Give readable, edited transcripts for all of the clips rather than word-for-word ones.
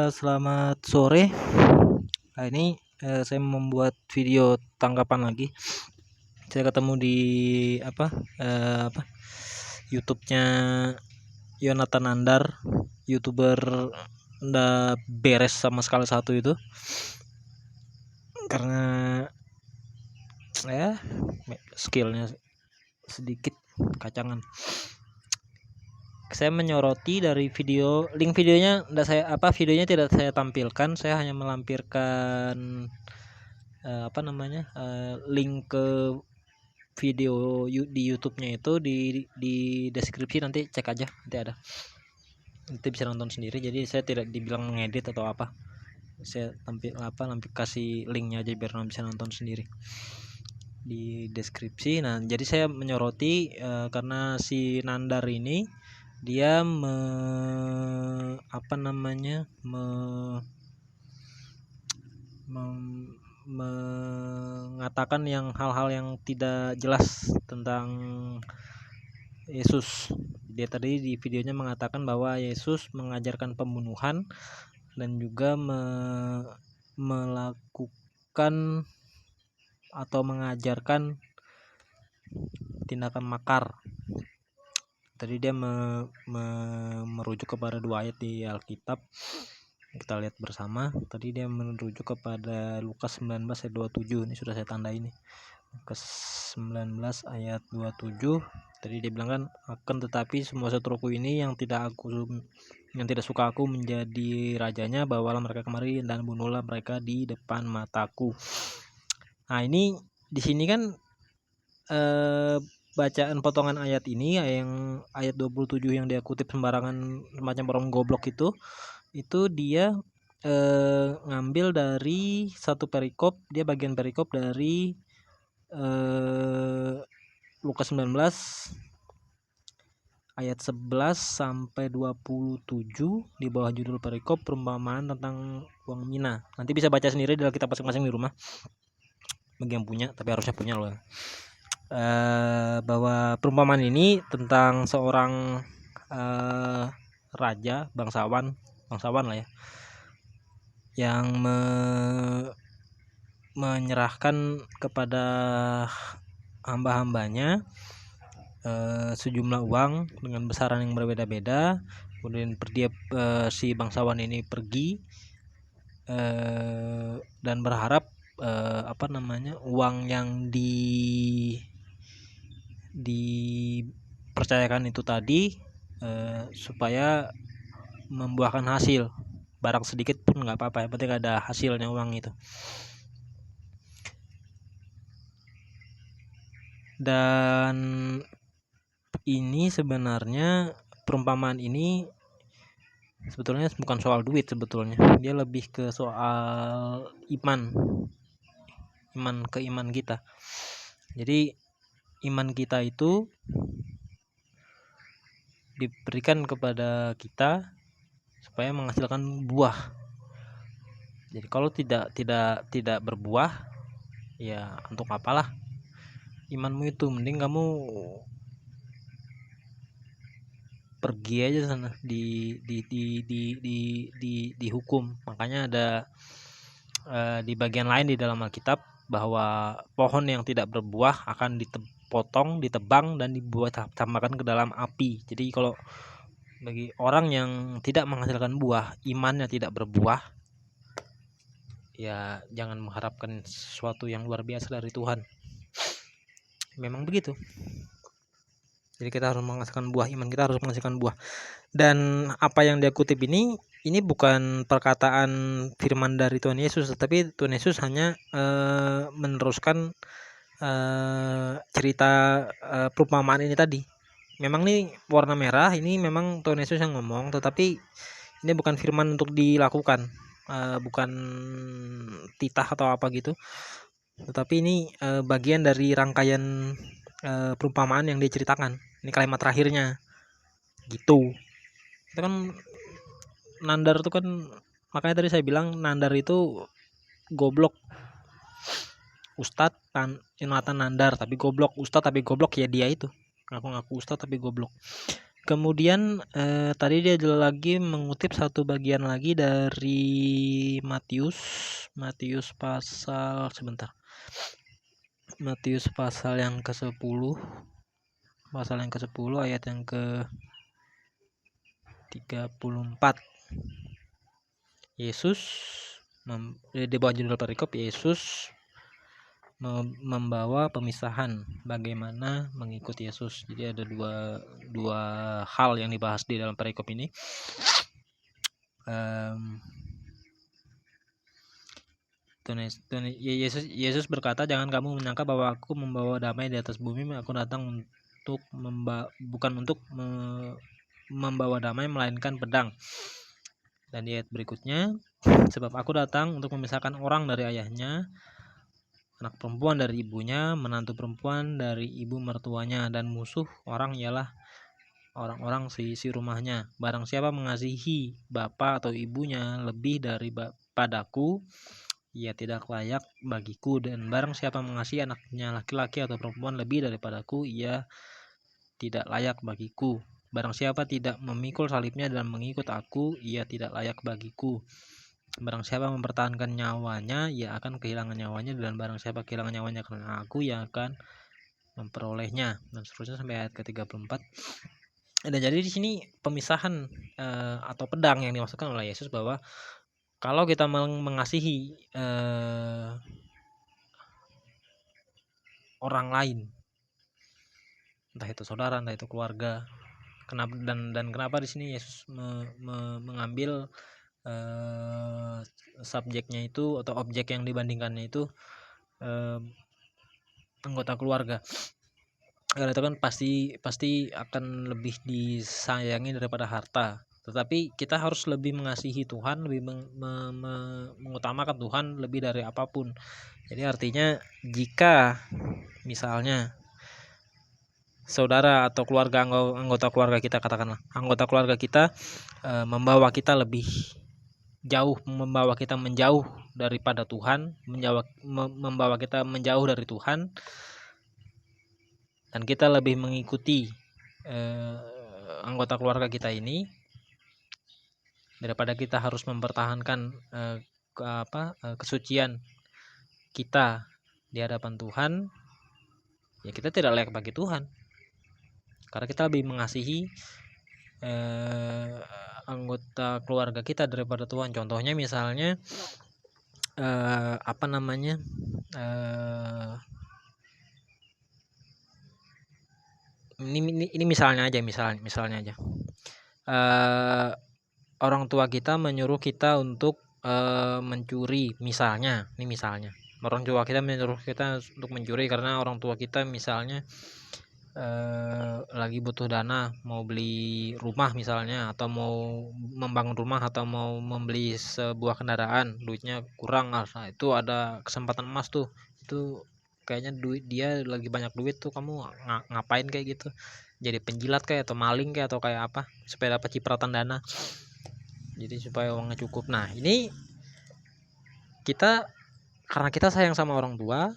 Selamat sore. Nah, ini saya membuat video tanggapan lagi. Saya ketemu di apa apa YouTube-nya Yonatan Nandar, YouTuber ndak beres sama sekali satu itu. Karena ya skillnya sedikit kacangan. Saya menyoroti dari link videonya videonya tidak saya tampilkan, saya hanya melampirkan link ke video di YouTube-nya itu di deskripsi, nanti cek aja, nanti bisa nonton sendiri. Jadi saya tidak dibilang mengedit atau apa, saya nanti kasih linknya aja biar bisa nonton sendiri di deskripsi. Nah, jadi saya menyoroti karena si Nandar ini dia mengatakan hal-hal yang tidak jelas tentang Yesus. Dia tadi di videonya mengatakan bahwa Yesus mengajarkan pembunuhan dan juga melakukan atau mengajarkan tindakan makar. Tadi dia merujuk kepada 2 ayat di Alkitab. Kita lihat bersama. Tadi dia merujuk kepada Lukas 19 ayat 27. Ini sudah saya tandai ini. Lukas 19 ayat 27. Tadi dia bilang kan, akan tetapi semua seteruku ini yang tidak suka aku menjadi rajanya, bawalah mereka kemari dan bunuhlah mereka di depan mataku. Nah, ini di sini kan bacaan potongan ayat ini, yang ayat 27 yang dia kutip sembarangan semacam orang goblok itu dia ngambil dari satu perikop, dia bagian perikop dari Lukas 19 ayat 11 sampai 27 di bawah judul perikop perumpamaan tentang uang mina. Nanti bisa baca sendiri di Alkitab masing-masing di rumah, bagi yang punya, tapi harusnya punya loh. Bahwa perumpamaan ini tentang seorang raja, bangsawan lah ya, yang menyerahkan kepada hamba-hambanya sejumlah uang dengan besaran yang berbeda-beda. Kemudian si bangsawan ini pergi dan berharap uang yang dipercayakan itu tadi supaya membuahkan hasil, barang sedikit pun nggak apa-apa, yang penting ada hasilnya uang itu. Dan ini sebenarnya perumpamaan ini sebetulnya bukan soal duit, sebetulnya dia lebih ke soal iman kita. Jadi iman kita itu diberikan kepada kita supaya menghasilkan buah. Jadi kalau tidak berbuah, ya untuk apalah imanmu itu? Mending kamu pergi aja sana, dihukum. Makanya ada di bagian lain di dalam Alkitab bahwa pohon yang tidak berbuah akan dipotong, ditebang, dan ditambahkan ke dalam api. Jadi kalau bagi orang yang tidak menghasilkan buah, imannya tidak berbuah, ya jangan mengharapkan sesuatu yang luar biasa dari Tuhan. Memang begitu. Jadi kita harus menghasilkan buah, iman kita harus menghasilkan buah. Dan apa yang dia kutip ini bukan perkataan firman dari Tuhan Yesus, tetapi Tuhan Yesus hanya meneruskan cerita perumpamaan ini tadi. Memang nih warna merah ini memang Tuhan Yesus yang ngomong, tetapi ini bukan firman untuk dilakukan, bukan titah atau apa gitu, tetapi ini bagian dari rangkaian perumpamaan yang diceritakan. Ini kalimat terakhirnya gitu. Itu kan Nandar itu kan, makanya tadi saya bilang Nandar itu goblok. Ustadz Yonatan Nandar tapi goblok, Ustadz tapi goblok, ya dia itu ngaku-ngaku Ustadz tapi goblok. Kemudian tadi dia lagi mengutip satu bagian lagi dari Matius, Matius pasal sebentar. Matius pasal yang ke-10, pasal yang ke-10 ayat yang ke-34. Yesus di bawah judul perikop, Yesus membawa pemisahan bagaimana mengikuti Yesus. Jadi ada dua hal yang dibahas di dalam perikop ini. Yesus berkata, jangan kamu menyangka bahwa aku membawa damai di atas bumi. Aku datang untuk bukan untuk membawa damai, melainkan pedang. Dan di ayat berikutnya, sebab aku datang untuk memisahkan orang dari ayahnya, anak perempuan dari ibunya, menantu perempuan dari ibu mertuanya, dan musuh orang ialah orang-orang seisi rumahnya. Barang siapa mengasihi bapa atau ibunya lebih daripadaku, ia tidak layak bagiku. Dan barang siapa mengasihi anaknya laki-laki atau perempuan lebih daripadaku, ia tidak layak bagiku. Barang siapa tidak memikul salibnya dan mengikut aku, ia tidak layak bagiku. Barang siapa mempertahankan nyawanya, ia akan kehilangan nyawanya, dan barang siapa kehilangan nyawanya karena aku, ia akan memperolehnya. Dan seterusnya sampai ayat ke-34. Dan jadi di sini pemisahan atau pedang yang dimaksudkan oleh Yesus, bahwa kalau kita mengasihi orang lain, entah itu saudara, entah itu keluarga, kenapa dan kenapa di sini Yesus mengambil subjeknya itu atau objek yang dibandingkannya itu anggota keluarga, karena itu kan pasti akan lebih disayangi daripada harta. Tetapi kita harus lebih mengasihi Tuhan, lebih mengutamakan Tuhan lebih dari apapun. Jadi artinya jika misalnya saudara atau keluarga, anggota keluarga kita, katakanlah anggota keluarga kita membawa kita lebih jauh, membawa kita menjauh daripada Tuhan, membawa kita menjauh dari Tuhan, dan kita lebih mengikuti anggota keluarga kita ini daripada kita harus mempertahankan kesucian kita di hadapan Tuhan, ya kita tidak layak bagi Tuhan, karena kita lebih mengasihi anggota keluarga kita daripada Tuhan. Contohnya misalnya ini misalnya aja, orang tua kita menyuruh kita untuk mencuri, misalnya orang tua kita menyuruh kita untuk mencuri karena orang tua kita misalnya lagi butuh dana, mau beli rumah misalnya, atau mau membangun rumah, atau mau membeli sebuah kendaraan, duitnya kurang. Nah itu ada kesempatan emas tuh, itu kayaknya duit dia lagi banyak duit tuh, kamu ngapain kayak gitu, jadi penjilat kayak, atau maling kayak, atau kayak apa, supaya dapat cipratan dana, jadi supaya uangnya cukup. Nah ini kita, karena kita sayang sama orang tua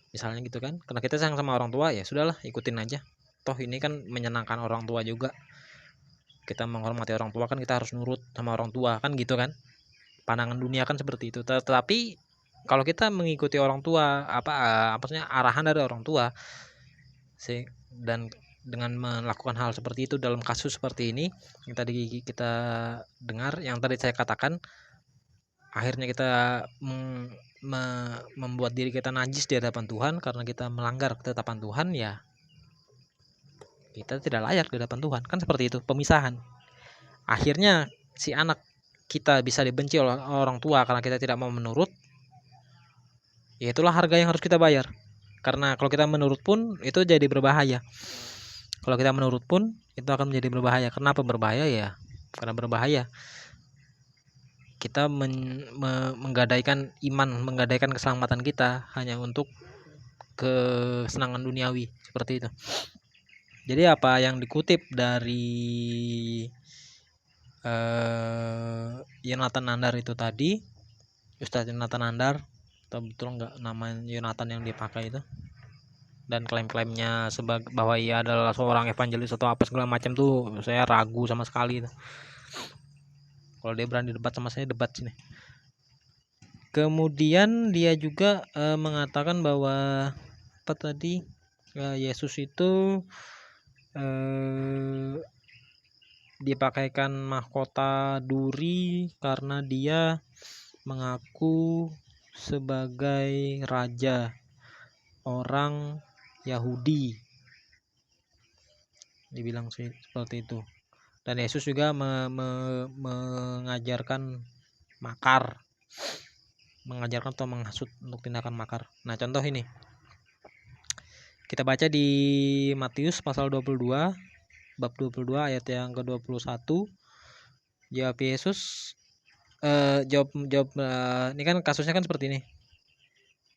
misalnya gitu kan, karena kita sayang sama orang tua, ya sudahlah, ikutin aja, toh ini kan menyenangkan orang tua juga, kita menghormati orang tua kan, kita harus nurut sama orang tua kan, gitu kan, pandangan dunia kan seperti itu. Tetapi kalau kita mengikuti orang tua, maksudnya arahan dari orang tua sih, dan dengan melakukan hal seperti itu dalam kasus seperti ini yang tadi kita dengar, yang tadi saya katakan, akhirnya kita membuat diri kita najis di hadapan Tuhan karena kita melanggar ketetapan Tuhan, ya kita tidak layak di hadapan Tuhan kan, seperti itu pemisahan. Akhirnya si anak kita bisa dibenci oleh orang tua karena kita tidak mau menurut, ya itulah harga yang harus kita bayar. Karena kalau kita menurut pun itu jadi berbahaya. Kalau kita menurut pun itu akan menjadi berbahaya. Kenapa berbahaya? Ya karena berbahaya kita menggadaikan iman, menggadaikan keselamatan kita hanya untuk kesenangan duniawi, seperti itu. Jadi apa yang dikutip dari Yonatan Nandar itu tadi, Ustadz Yonatan Nandar, atau betul nggak nama Yonatan yang dipakai itu, dan klaim-klaimnya bahwa ia adalah seorang evangelis atau apa segala macam tuh saya ragu sama sekali tuh. Kalau dia berani debat sama saya, debat sini. Kemudian dia juga mengatakan bahwa apa tadi, Yesus itu dipakaikan mahkota duri karena dia mengaku sebagai raja orang Yahudi. Dibilang seperti itu. Dan Yesus juga mengajarkan makar, mengajarkan atau menghasut untuk tindakan makar. Nah, contoh ini. Kita baca di Matius pasal 22, bab 22 ayat yang ke-21. Jawab Yesus, ini kan kasusnya kan seperti ini.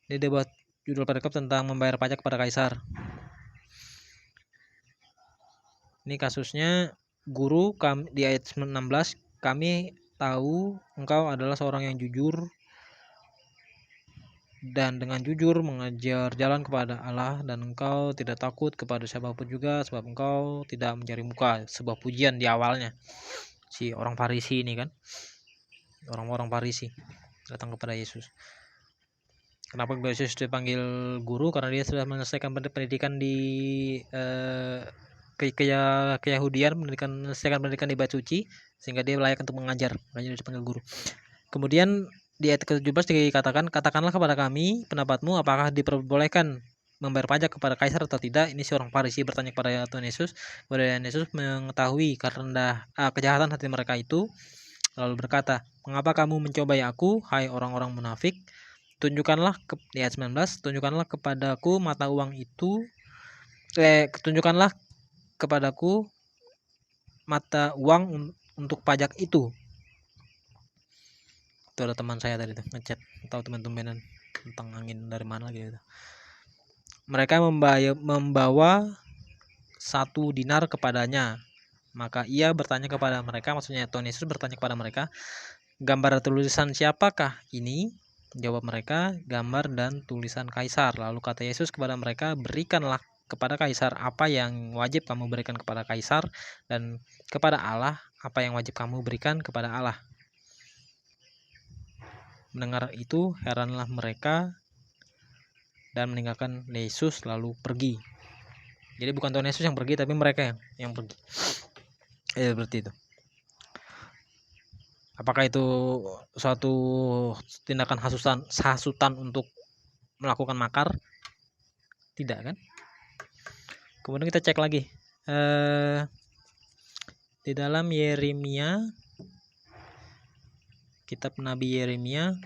Ini debat judul perikop tentang membayar pajak kepada kaisar. Ini kasusnya guru, di ayat 16, kami tahu engkau adalah seorang yang jujur dan dengan jujur mengajar jalan kepada Allah, dan engkau tidak takut kepada siapapun juga, sebab engkau tidak mencari muka. Sebuah pujian di awalnya si orang Farisi ini kan, orang-orang Farisi datang kepada Yesus. Kenapa Yesus dipanggil guru? Karena dia sudah menyelesaikan pendidikan di keyahudian, menyelesaikan pendidikan di bait suci, sehingga dia layak untuk mengajar, makanya dia dipanggil guru. Kemudian di ayat ke-17 dikatakan, katakanlah kepada kami pendapatmu, apakah diperbolehkan membayar pajak kepada kaisar atau tidak. Ini seorang Farisi bertanya kepada Tuhan Yesus. Kemudian Yesus mengetahui karena kejahatan hati mereka itu, lalu berkata, mengapa kamu mencobai aku, hai orang-orang munafik? Tunjukkanlah di ayat 19, tunjukkanlah kepadaku mata uang itu, tunjukkanlah kepadaku mata uang untuk pajak itu. Itu ada teman saya tadi tuh ngechat, atau teman-temanan tentang angin dari mana gitu. Mereka membawa 1 dinar kepadanya. Maka ia bertanya kepada mereka, maksudnya Tuhan Yesus bertanya kepada mereka, gambar tulisan siapakah ini? Jawab mereka, gambar dan tulisan kaisar. Lalu kata Yesus kepada mereka, berikanlah kepada kaisar apa yang wajib kamu berikan kepada kaisar, dan kepada Allah apa yang wajib kamu berikan kepada Allah. Mendengar itu heranlah mereka dan meninggalkan Yesus lalu pergi. Jadi bukan Tuhan Yesus yang pergi, tapi mereka yang pergi. Seperti itu. Apakah itu suatu tindakan hasutan untuk melakukan makar? Tidak kan? Kemudian kita cek lagi di dalam Yeremia, kitab Nabi Yeremia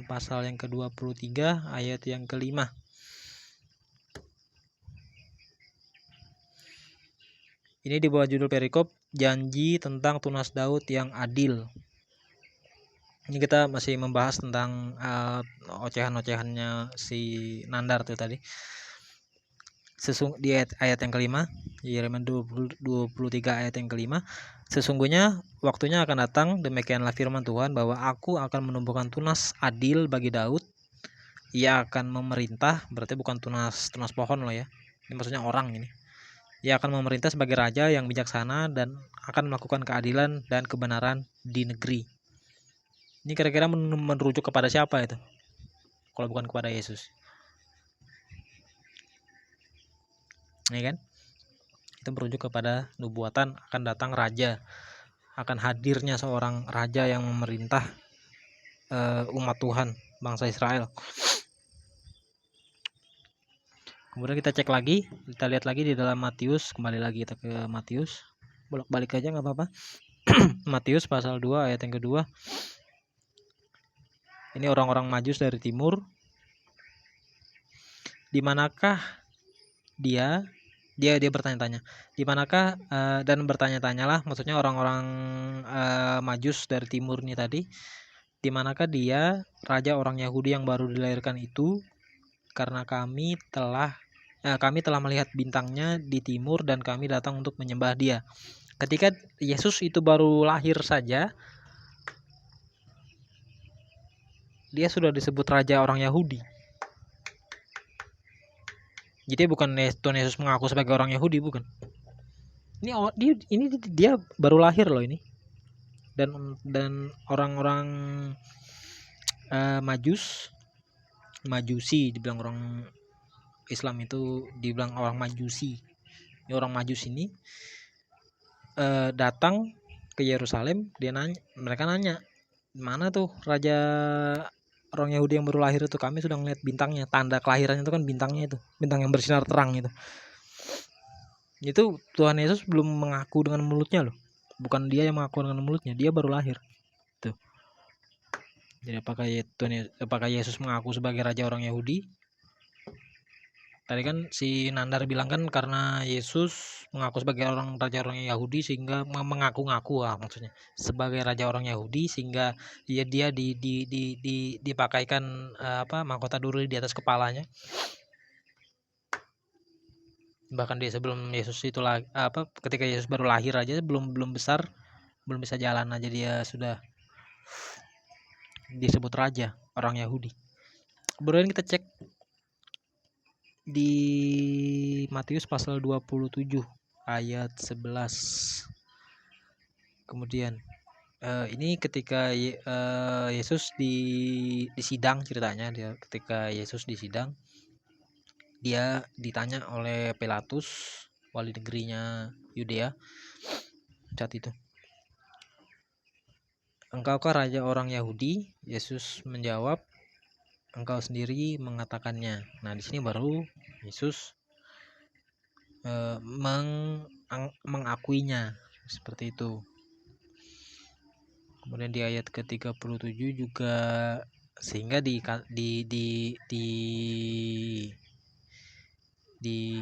pasal yang ke-23 ayat yang ke-5. Ini di bawah judul perikop janji tentang tunas Daud yang adil. Ini kita masih membahas tentang ocehan-ocehannya si Nandar tuh tadi. Di ayat yang kelima, Yeremia 23 ayat yang kelima, sesungguhnya waktunya akan datang, demikianlah firman Tuhan, bahwa aku akan menumbuhkan tunas adil bagi Daud. Ia akan memerintah, berarti bukan tunas pohon loh ya, ini maksudnya orang ini. Ia akan memerintah sebagai raja yang bijaksana dan akan melakukan keadilan dan kebenaran di negeri. Ini kira-kira merujuk kepada siapa itu? Kalau bukan kepada Yesus. Ini kan? Itu merujuk kepada nubuatan akan datang raja, akan hadirnya seorang raja yang memerintah umat Tuhan, bangsa Israel. Kemudian kita cek lagi, kita lihat lagi di dalam Matius, kembali lagi kita ke Matius, bolak-balik aja nggak apa-apa. Matius pasal 2 ayat yang kedua. Ini orang-orang Majus dari timur. Di manakah dia bertanya-tanya, di manakah dan bertanya-tanyalah, maksudnya orang-orang Majus dari timur ini tadi, di manakah dia, raja orang Yahudi yang baru dilahirkan itu, karena kami telah melihat bintangnya di timur dan kami datang untuk menyembah dia. Ketika Yesus itu baru lahir saja, dia sudah disebut raja orang Yahudi. Jadi bukan Tuhan Yesus mengaku sebagai orang Yahudi, bukan. Dia baru lahir loh ini. Dan orang-orang Majusi, dibilang orang Islam itu dibilang orang Majusi. Ini orang Majus ini datang ke Yerusalem, mereka nanya, mana tuh raja orang Yahudi yang baru lahir itu, kami sudah ngeliat bintangnya, tanda kelahirannya itu kan bintangnya itu, bintang yang bersinar terang itu. Itu Tuhan Yesus belum mengaku dengan mulutnya loh, bukan dia yang mengaku dengan mulutnya, dia baru lahir tuh. Jadi apakah Yesus mengaku sebagai raja orang Yahudi? Tadi kan si Nandar bilang kan karena Yesus mengaku sebagai raja orang Yahudi sehingga mengaku-ngaku maksudnya sebagai raja orang Yahudi sehingga dia dipakaikan mahkota duri di atas kepalanya. Bahkan dia sebelum Yesus itu ketika Yesus baru lahir aja belum besar, belum bisa jalan aja dia sudah disebut raja orang Yahudi. Kemudian kita cek di Matius pasal 27 ayat 11. Kemudian ini ketika Yesus di sidang ceritanya, dia ketika Yesus di sidang, dia ditanya oleh Pilatus, wali negerinya Yudea saat itu, engkaukah raja orang Yahudi? Yesus menjawab, engkau sendiri mengatakannya. Nah di sini baru Yesus mengakuinya seperti itu. Kemudian di ayat ke-37 juga, sehingga di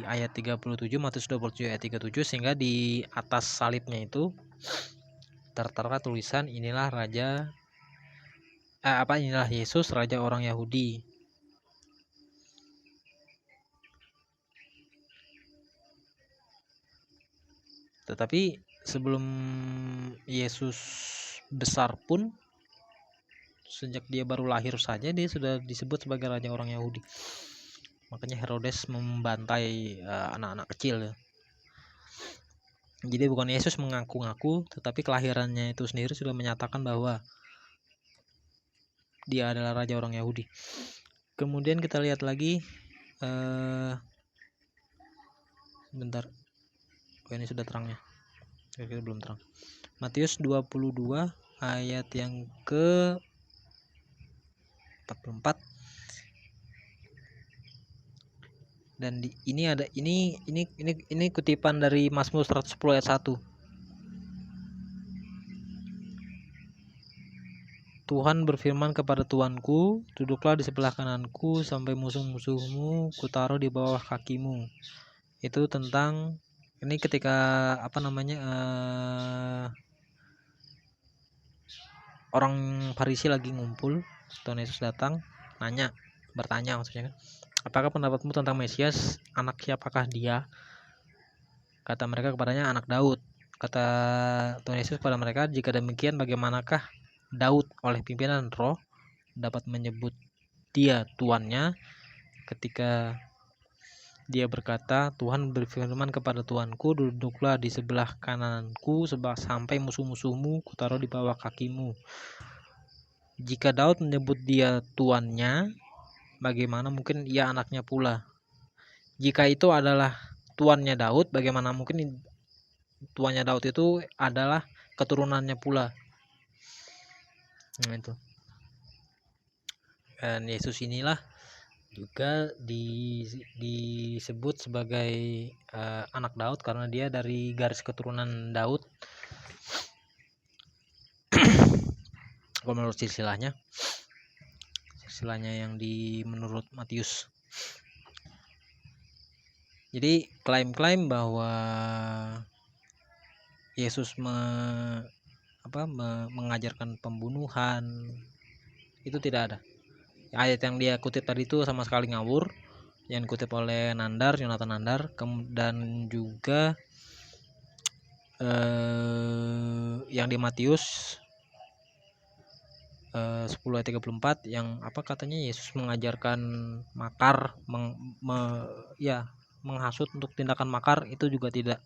ayat 37, Matius 27 ayat 37, sehingga di atas salibnya itu tertera tulisan inilah inilah Yesus raja orang Yahudi. Tetapi sebelum Yesus besar pun, sejak dia baru lahir saja dia sudah disebut sebagai raja orang Yahudi. Makanya Herodes membantai anak-anak kecil ya. Jadi bukan Yesus mengaku-ngaku, tetapi kelahirannya itu sendiri sudah menyatakan bahwa dia adalah raja orang Yahudi. Kemudian kita lihat lagi bentar. Ini sudah terangnya. Kira-kira belum terang. Matius 22 ayat yang ke 44. Dan ini kutipan dari Mazmur 110 ayat 1. Tuhan berfirman kepada Tuanku, duduklah di sebelah kananku sampai musuh-musuhmu kutaruh di bawah kakimu. Itu tentang ini ketika orang Farisi lagi ngumpul, Tuhan Yesus datang bertanya maksudnya kan, apakah pendapatmu tentang Mesias, anak siapakah dia? Kata mereka kepadanya, anak Daud. Kata Tuhan Yesus kepada mereka, jika demikian bagaimanakah Daud oleh pimpinan roh dapat menyebut dia tuannya ketika dia berkata, Tuhan berfirman kepada Tuanku, duduklah di sebelah kananku sampai musuh-musuhmu kutaruh di bawah kakimu. Jika Daud menyebut dia tuannya, bagaimana mungkin ia anaknya pula? Jika itu adalah tuannya Daud, bagaimana mungkin tuannya Daud itu adalah keturunannya pula? Nah itu. Dan Yesus inilah juga disebut sebagai anak Daud karena dia dari garis keturunan Daud. Kalau menurut silsilahnya yang menurut Matius. Jadi klaim-klaim bahwa Yesus mengajarkan pembunuhan itu tidak ada. Ayat yang dia kutip tadi itu sama sekali ngawur, yang dikutip oleh Jonathan Nandar, dan juga yang di Matius 10 ayat 34 yang apa katanya Yesus mengajarkan makar, menghasut untuk tindakan makar, itu juga tidak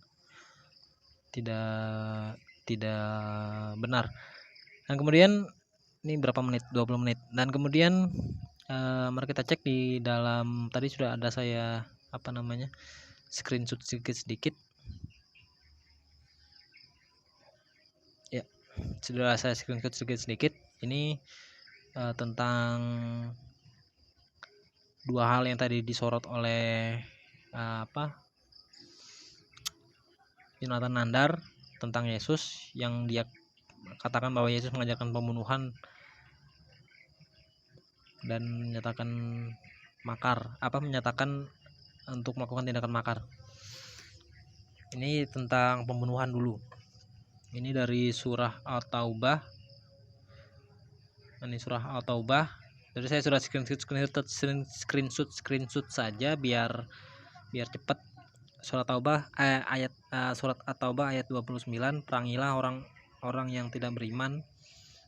tidak benar. Dan kemudian ini berapa menit? 20 menit. Dan kemudian mari kita cek di dalam, tadi sudah ada saya screenshot sedikit. Ya, sudah saya screenshot sedikit. Ini tentang dua hal yang tadi disorot oleh Yonatan Nandar tentang Yesus, yang dia katakan bahwa Yesus mengajarkan pembunuhan dan menyatakan menyatakan untuk melakukan tindakan makar. Ini tentang pembunuhan dulu. Ini dari surah At-Taubah. Ini surah At-Taubah. Jadi saya sudah screenshot saja biar cepat. Surat At-Taubah ayat 29, perangilah orang-orang yang tidak beriman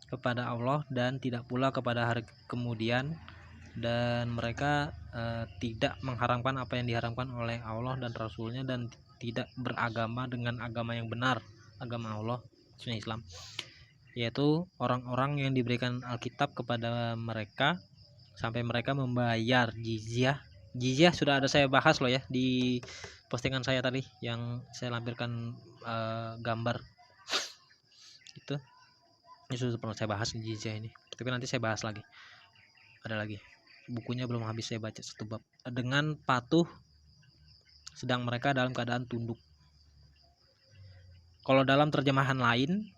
kepada Allah dan tidak pula kepada hari kemudian, dan mereka tidak mengharamkan apa yang diharamkan oleh Allah dan Rasulnya, dan tidak beragama dengan agama yang benar, agama Allah, maksudnya Islam, yaitu orang-orang yang diberikan Alkitab kepada mereka sampai mereka membayar jizyah. Jizyah sudah ada saya bahas loh ya di postingan saya tadi yang saya lampirkan gambar itu. Ini sudah pernah saya bahas jizyah ini, tapi nanti saya bahas lagi. Ada lagi, bukunya belum habis saya baca satu bab. Dengan patuh sedang mereka dalam keadaan tunduk. Kalau dalam terjemahan lain,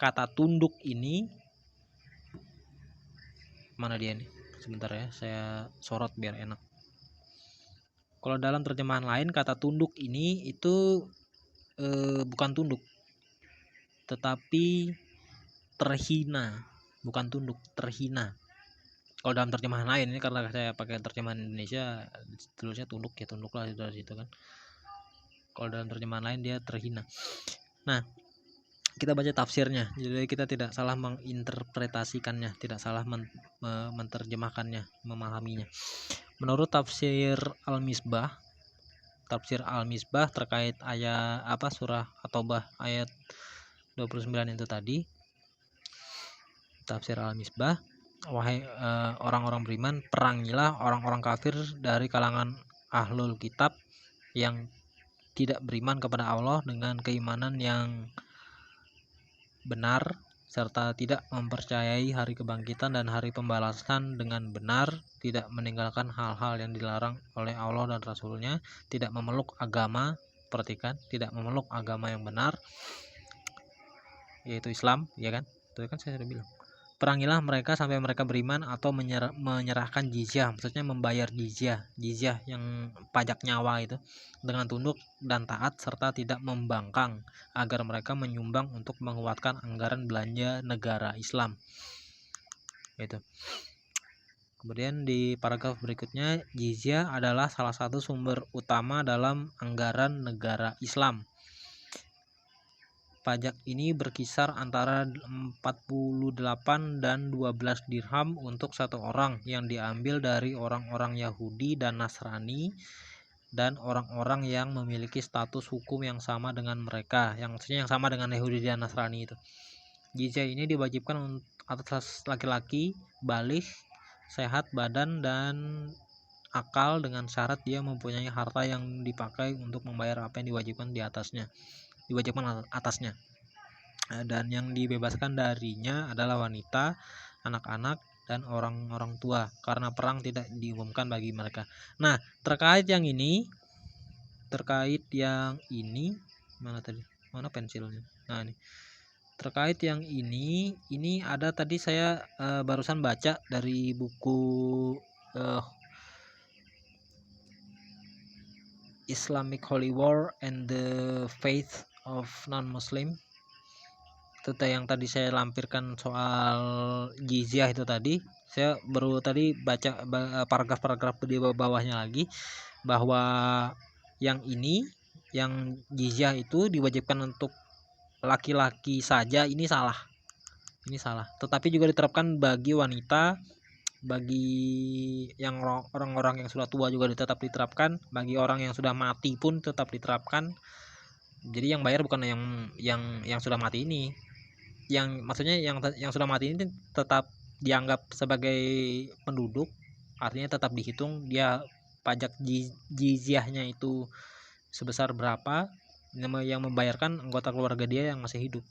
kata tunduk ini mana dia nih? Sebentar ya, saya sorot biar enak. Kalau dalam terjemahan lain, kata tunduk ini itu bukan tunduk, tetapi terhina. Bukan tunduk, terhina. Kalau dalam terjemahan lain, ini karena saya pakai terjemahan Indonesia, tulisnya tunduk, ya tunduk lah dari situ kan. Kalau dalam terjemahan lain dia terhina. Nah, kita baca tafsirnya, jadi kita tidak salah menginterpretasikannya, tidak salah menerjemahkannya, memahaminya. Menurut tafsir Al-Misbah terkait ayat surah At-Taubah ayat 29 itu tadi, tafsir Al-Misbah, wahai orang-orang beriman, perangilah orang-orang kafir dari kalangan ahlul kitab yang tidak beriman kepada Allah dengan keimanan yang benar, serta tidak mempercayai hari kebangkitan dan hari pembalasan dengan benar, tidak meninggalkan hal-hal yang dilarang oleh Allah dan Rasulnya, tidak memeluk agama, perhatikan, tidak memeluk agama yang benar, yaitu Islam, ya kan? Itu kan saya sudah bilang. Perangilah mereka sampai mereka beriman atau menyerahkan jizyah, maksudnya membayar jizyah yang pajak nyawa itu, dengan tunduk dan taat serta tidak membangkang, agar mereka menyumbang untuk menguatkan anggaran belanja negara Islam. Gitu. Kemudian di paragraf berikutnya, jizyah adalah salah satu sumber utama dalam anggaran negara Islam. Pajak ini berkisar antara 48 dan 12 dirham untuk satu orang, yang diambil dari orang-orang Yahudi dan Nasrani dan orang-orang yang memiliki status hukum yang sama dengan mereka, yang maksudnya yang sama dengan Yahudi dan Nasrani itu. Jizyah ini diwajibkan atas laki-laki baligh, sehat badan dan akal, dengan syarat dia mempunyai harta yang dipakai untuk membayar apa yang diwajibkan atasnya. Dan yang dibebaskan darinya adalah wanita, anak-anak, dan orang-orang tua, karena perang tidak diumumkan bagi mereka. Nah, terkait yang ini mana tadi? Mana pensilnya? Nah, ini. Terkait yang ini ada tadi saya barusan baca dari buku Islamic Holy War and the Faith of Non-Muslim. Itu yang tadi saya lampirkan soal jizyah itu tadi. Saya baru tadi baca paragraf-paragraf di bawahnya lagi, bahwa yang jizyah itu diwajibkan untuk laki-laki saja, ini salah. Ini salah. Tetapi juga diterapkan bagi wanita, bagi yang orang-orang yang sudah tua juga tetap diterapkan, bagi orang yang sudah mati pun tetap diterapkan. Jadi yang bayar bukan yang sudah mati ini. Yang maksudnya yang sudah mati ini tetap dianggap sebagai penduduk, artinya tetap dihitung dia pajak jizyahnya itu sebesar berapa, yang membayarkan anggota keluarga dia yang masih hidup.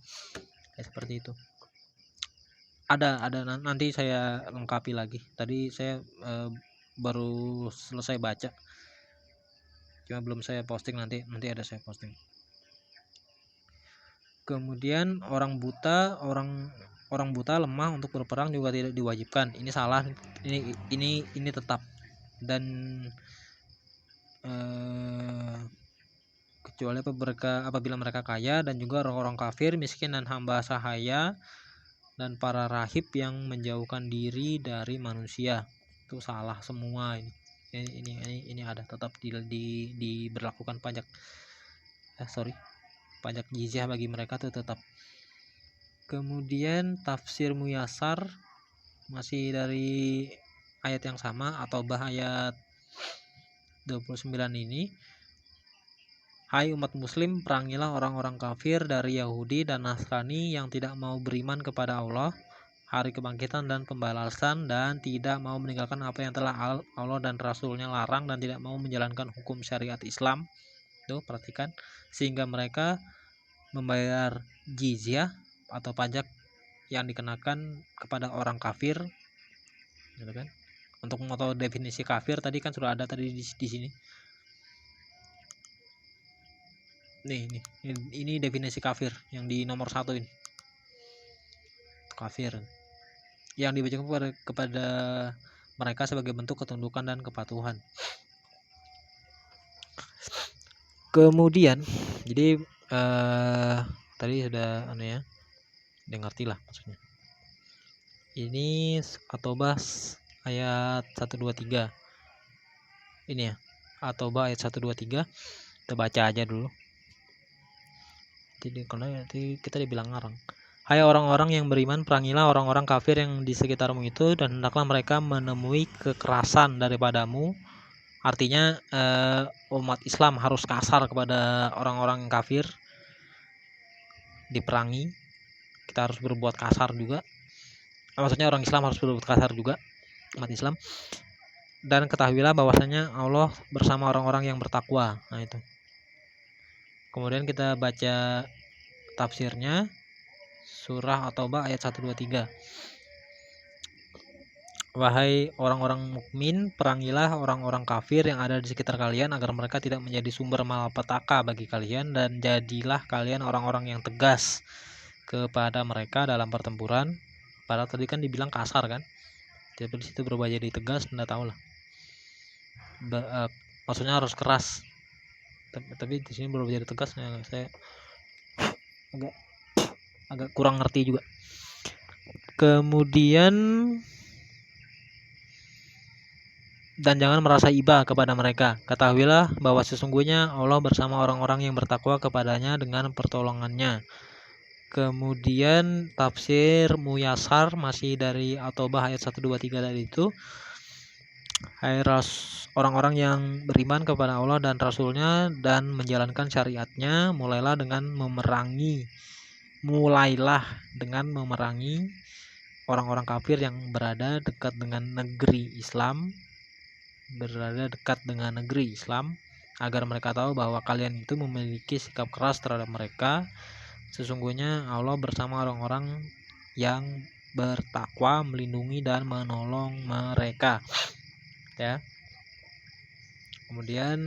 Kayak seperti itu. Ada nanti saya lengkapi lagi. Tadi saya baru selesai baca, cuma belum saya posting, nanti ada saya posting. Kemudian orang buta lemah untuk berperang juga tidak diwajibkan. Ini salah. Ini tetap. Dan kecuali apabila mereka kaya, dan juga orang-orang kafir, miskin, dan hamba sahaya, dan para rahib yang menjauhkan diri dari manusia. Itu salah semua ini. Ini ada tetap diberlakukan pajak pajak jizyah bagi mereka tuh tetap. Kemudian tafsir Muyasar masih dari ayat yang sama atau ayat 29 ini. Hai umat muslim, perangilah orang-orang kafir dari Yahudi dan Nasrani yang tidak mau beriman kepada Allah, hari kebangkitan dan pembalasan, dan tidak mau meninggalkan apa yang telah Allah dan Rasulnya larang, dan tidak mau menjalankan hukum syariat Islam. Tuh, perhatikan, sehingga mereka membayar jizyah atau pajak yang dikenakan kepada orang kafir, gitu kan? Untuk mengetahui definisi kafir tadi kan sudah ada tadi di sini. Ini definisi kafir yang di nomor 1 ini. Kafir yang dibacakan kepada mereka sebagai bentuk ketundukan dan kepatuhan. Kemudian jadi tadi sudah udah ngerti lah maksudnya. Ini At-Taubah ayat 123. Ini ya, At-Taubah ayat 123. Kita baca aja dulu. Jadi karena nanti kita dibilang ngarang. Hai orang-orang yang beriman, perangilah orang-orang kafir yang di sekitarmu itu, dan hendaklah mereka menemui kekerasan daripadamu. Artinya umat Islam harus kasar kepada orang-orang kafir, diperangi. Kita harus berbuat kasar juga. Maksudnya orang Islam harus berbuat kasar juga, umat Islam. Dan ketahuilah bahwasanya Allah bersama orang-orang yang bertakwa. Nah itu. Kemudian kita baca tafsirnya, surah At-Taubah ayat 123. Wahai orang-orang mukmin, perangilah orang-orang kafir yang ada di sekitar kalian agar mereka tidak menjadi sumber malapetaka bagi kalian, dan jadilah kalian orang-orang yang tegas kepada mereka dalam pertempuran. Padahal tadi kan dibilang kasar kan, tapi di situ berubah jadi tegas. Anda tahu lah, maksudnya harus keras, tapi di sini berubah jadi tegas. Saya agak kurang ngerti juga. Kemudian, dan jangan merasa iba kepada mereka. Ketahuilah bahwa sesungguhnya Allah bersama orang-orang yang bertakwa kepadanya dengan pertolongannya. Kemudian tafsir Muyasar masih dari At-Taubah ayat 123 tadi itu. Hai orang-orang yang beriman kepada Allah dan Rasulnya dan menjalankan syariatnya, mulailah dengan memerangi orang-orang kafir yang berada dekat dengan negeri Islam, agar mereka tahu bahwa kalian itu memiliki sikap keras terhadap mereka. Sesungguhnya Allah bersama orang-orang yang bertakwa, melindungi dan menolong mereka. Ya. Kemudian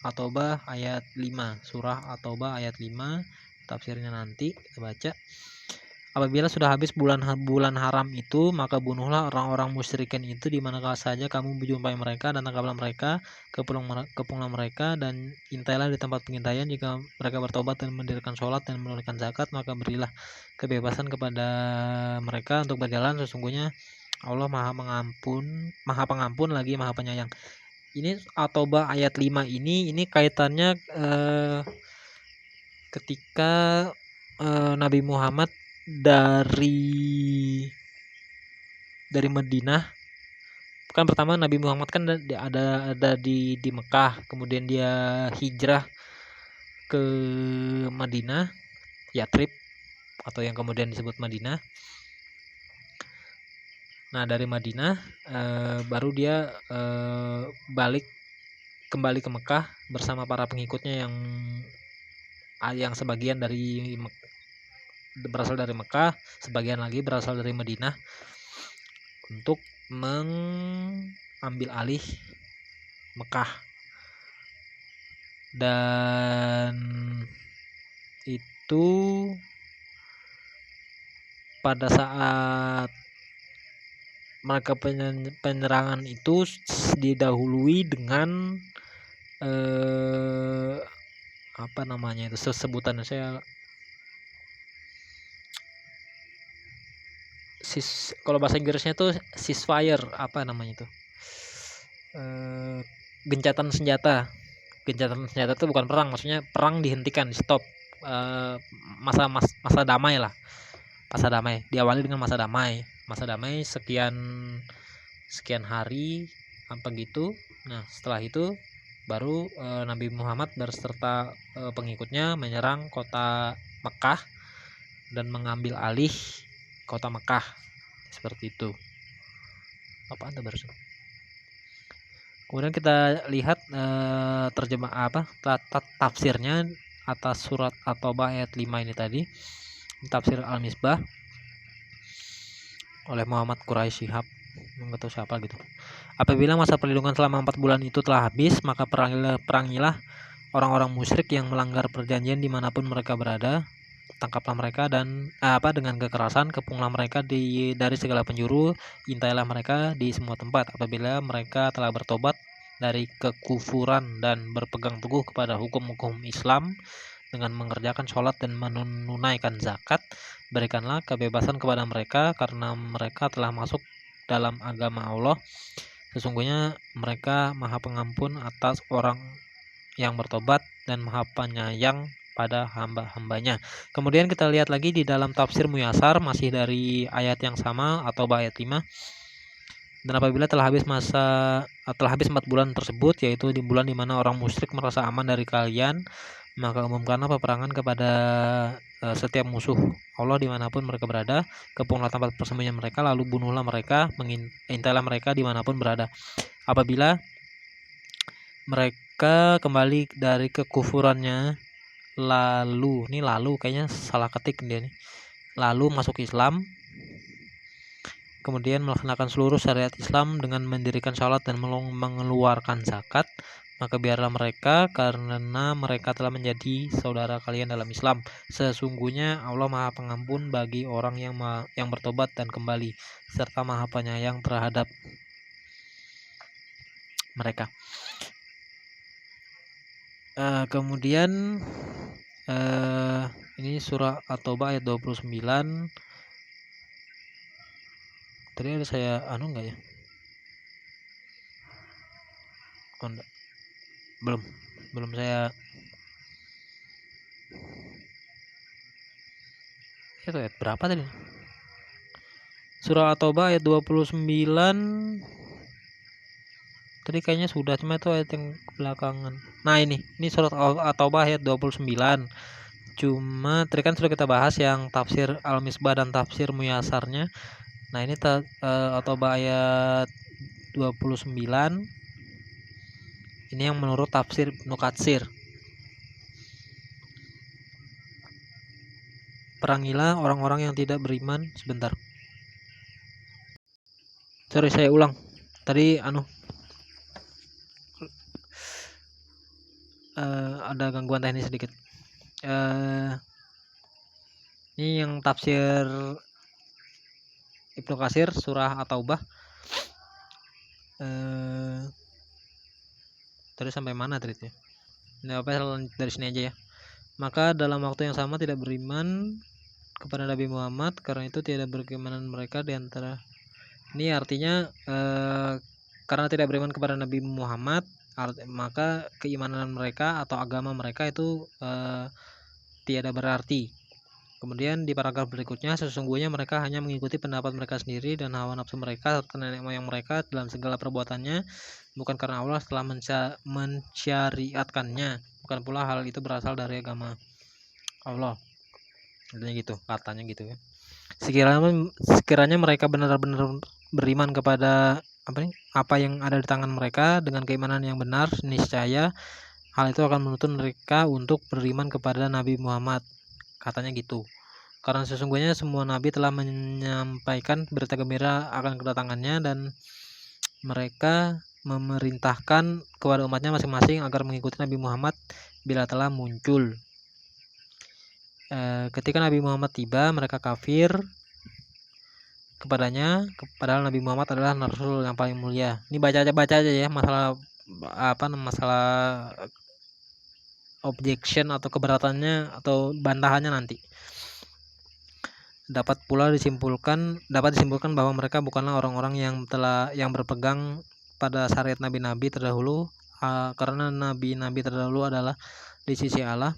At-Taubah ayat 5, surah At-Taubah ayat 5, tafsirnya nanti kita baca. Apabila sudah habis bulan haram itu, maka bunuhlah orang-orang musyrikin itu di mana saja kamu menjumpai mereka, dan tangkaplah mereka, kepunglah mereka, dan intailah di tempat pengintaian. Jika mereka bertobat dan mendirikan sholat dan menunaikan zakat, maka berilah kebebasan kepada mereka untuk berjalan. Sesungguhnya Allah maha pengampun lagi maha penyayang. Ini At-Taubah ayat 5 ini kaitannya ketika Nabi Muhammad dari Madinah. Kan pertama Nabi Muhammad kan ada di Mekah, kemudian dia hijrah ke Madinah, Yatrib atau yang kemudian disebut Madinah. Nah, dari Madinah baru dia kembali ke Mekah bersama para pengikutnya yang sebagian berasal dari Mekah, sebagian lagi berasal dari Madinah untuk mengambil alih Mekah. Dan itu pada saat mereka penyerangan itu didahului dengan apa namanya itu, sebutannya saya kalau bahasa Inggrisnya itu ceasefire, apa namanya itu, gencatan senjata itu bukan perang, maksudnya perang dihentikan, stop, masa damai lah, diawali dengan masa damai sekian hari apa gitu. Nah, setelah itu baru Nabi Muhammad berserta pengikutnya menyerang kota Mekah dan mengambil alih kota Mekah, seperti itu. Apaan tuh barusan? Kemudian kita lihat terjemah tafsirnya atas surat At-Taubah ayat 5 ini tadi, tafsir Al-Misbah oleh Muhammad Quraisy Shihab, nggak tahu siapa gitu. Apabila masa perlindungan selama 4 bulan itu telah habis, maka perangilah orang-orang musyrik yang melanggar perjanjian dimanapun mereka berada. Tangkaplah mereka dan dengan kekerasan, kepunglah mereka dari segala penjuru, intailah mereka di semua tempat. Apabila mereka telah bertobat dari kekufuran dan berpegang teguh kepada hukum-hukum Islam dengan mengerjakan sholat dan menunaikan zakat, berikanlah kebebasan kepada mereka karena mereka telah masuk dalam agama Allah. Sesungguhnya mereka Maha Pengampun atas orang yang bertobat dan Maha Penyayang pada hamba-hambanya. Kemudian kita lihat lagi di dalam tafsir Muyasar, masih dari ayat yang sama atau ayat 5. Dan apabila telah habis 4 bulan tersebut, yaitu di bulan di mana orang musyrik merasa aman dari kalian, maka umumkanlah peperangan kepada setiap musuh Allah dimanapun mereka berada. Kepunglah tempat persembunyian mereka, lalu bunuhlah mereka, intailah mereka dimanapun berada. Apabila mereka kembali dari kekufurannya, lalu kayaknya salah ketik dia nih, lalu masuk Islam, kemudian melaksanakan seluruh syariat Islam dengan mendirikan sholat dan mengeluarkan zakat, maka biarlah mereka, karena mereka telah menjadi saudara kalian dalam Islam. Sesungguhnya Allah Maha Pengampun bagi orang yang bertobat dan kembali, serta Maha Penyayang terhadap mereka. Kemudian ini surah At-Taubah ayat 29. Tadi ada saya enggak ya? Oh, enggak. Belum saya. Itu ayat berapa tadi? Surah At-Taubah ayat 29. Tadi kayaknya sudah, cuma itu ayat yang belakangan. Nah, ini surat At-Taubah ayat 29. Cuma tadi kan sudah kita bahas yang tafsir Al-Misbah dan tafsir Muyasarnya. Nah, ini At-Taubah ayat 29. Ini yang menurut tafsir Ibnu Katsir. Perangilah orang-orang yang tidak beriman. Sebentar. Sorry, saya ulang. Tadi ada gangguan teknis sedikit. Ini yang tafsir Ibnu Katsir surah At-Taubah. Tadi sampai mana tadi? Nah, dari sini aja ya. Maka dalam waktu yang sama tidak beriman kepada Nabi Muhammad, karena itu tidak berkeimanan mereka di antara. Ini artinya karena tidak beriman kepada Nabi Muhammad, maka keimanan mereka atau agama mereka itu tiada berarti. Kemudian di paragraf berikutnya, sesungguhnya mereka hanya mengikuti pendapat mereka sendiri dan hawa nafsu mereka serta nenek moyang mereka dalam segala perbuatannya, bukan karena Allah telah mensyariatkannya, bukan pula hal itu berasal dari agama Allah. Katanya gitu ya. Sekiranya mereka benar-benar beriman kepada apa yang ada di tangan mereka dengan keimanan yang benar, niscaya hal itu akan menuntun mereka untuk beriman kepada Nabi Muhammad, katanya gitu. Karena sesungguhnya semua nabi telah menyampaikan berita gembira akan kedatangannya dan mereka memerintahkan kepada umatnya masing-masing agar mengikuti Nabi Muhammad bila telah muncul. Ketika Nabi Muhammad tiba, mereka kafir kepadanya, padahal Nabi Muhammad adalah Rasul yang paling mulia. Ini baca aja ya masalah objection atau keberatannya atau bantahannya nanti. Dapat disimpulkan bahwa mereka bukanlah orang-orang yang berpegang pada syariat nabi-nabi terdahulu, karena nabi-nabi terdahulu adalah di sisi Allah.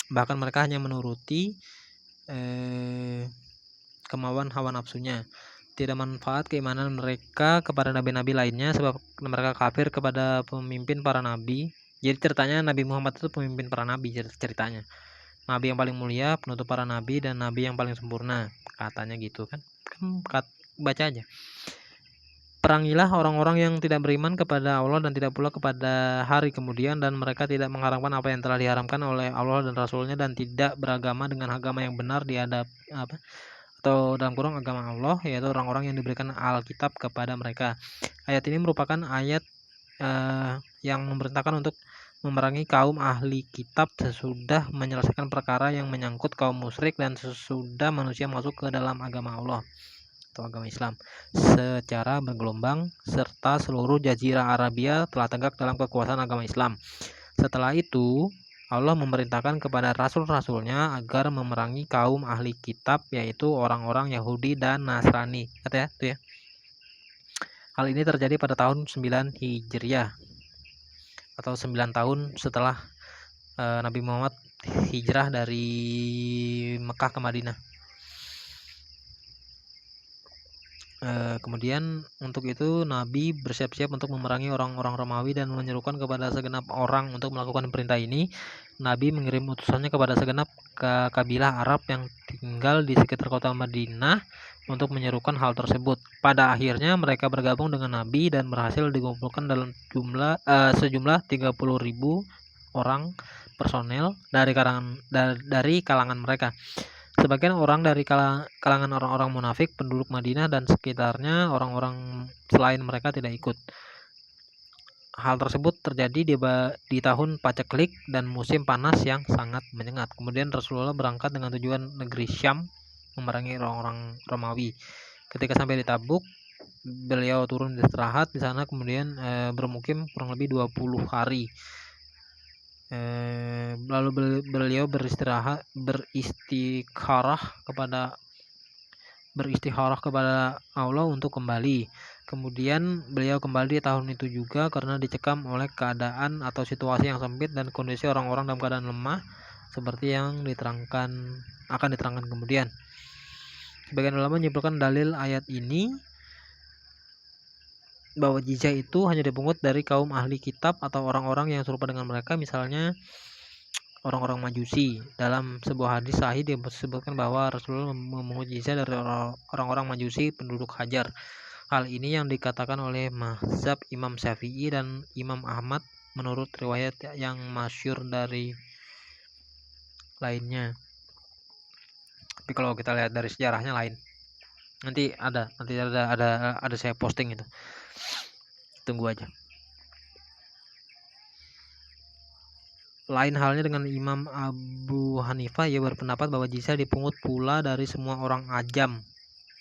Bahkan mereka hanya menuruti kemauan hawa nafsunya. Tidak manfaat keimanan mereka kepada nabi-nabi lainnya sebab mereka kafir kepada pemimpin para nabi. Jadi ceritanya Nabi Muhammad itu pemimpin para nabi ceritanya. Nabi yang paling mulia, penutup para nabi, dan nabi yang paling sempurna, katanya gitu kan. Baca aja. Perangilah orang-orang yang tidak beriman kepada Allah dan tidak pula kepada hari kemudian, dan mereka tidak mengharamkan apa yang telah diharamkan oleh Allah dan Rasulnya, dan tidak beragama dengan agama yang benar atau dalam kurung agama Allah, yaitu orang-orang yang diberikan Alkitab kepada mereka. Ayat ini merupakan ayat yang memerintahkan untuk memerangi kaum ahli kitab sesudah menyelesaikan perkara yang menyangkut kaum musyrik dan sesudah manusia masuk ke dalam agama Allah atau agama Islam secara bergelombang, serta seluruh jazirah Arabia telah tegak dalam kekuasaan agama Islam. Setelah itu Allah memerintahkan kepada rasul-rasulnya agar memerangi kaum ahli kitab, yaitu orang-orang Yahudi dan Nasrani. Tuh ya. Hal ini terjadi pada tahun 9 Hijriah atau 9 tahun setelah Nabi Muhammad hijrah dari Mekah ke Madinah. Kemudian untuk itu Nabi bersiap-siap untuk memerangi orang-orang Romawi dan menyerukan kepada segenap orang untuk melakukan perintah ini. Nabi mengirim utusannya kepada segenap kabilah Arab yang tinggal di sekitar kota Madinah untuk menyerukan hal tersebut. Pada akhirnya mereka bergabung dengan Nabi dan berhasil dikumpulkan dalam sejumlah 30.000 orang personel dari kalangan mereka. Sebagian orang dari kalangan orang-orang munafik, penduduk Madinah dan sekitarnya, orang-orang selain mereka tidak ikut. Hal tersebut terjadi di tahun paceklik dan musim panas yang sangat menyengat. Kemudian Rasulullah berangkat dengan tujuan negeri Syam memerangi orang-orang Romawi. Ketika sampai di Tabuk, beliau turun istirahat di sana, kemudian bermukim kurang lebih 20 hari. Lalu beliau beristikharah kepada Allah untuk kembali. Kemudian beliau kembali di tahun itu juga karena dicekam oleh keadaan atau situasi yang sempit dan kondisi orang-orang dalam keadaan lemah, seperti yang akan diterangkan kemudian. Sebagian ulama menyimpulkan dalil ayat ini bahwa jizyah itu hanya dipungut dari kaum ahli kitab atau orang-orang yang serupa dengan mereka, misalnya orang-orang Majusi. Dalam sebuah hadis sahih disebutkan bahwa Rasulullah memungut jizyah dari orang-orang Majusi penduduk Hajar. Hal ini yang dikatakan oleh mazhab Imam Syafi'i dan Imam Ahmad menurut riwayat yang masyhur dari lainnya. Tapi kalau kita lihat dari sejarahnya lain. Nanti ada saya posting itu. Tunggu aja. Lain halnya dengan Imam Abu Hanifah, ia berpendapat bahwa jizyah dipungut pula dari semua orang ajam,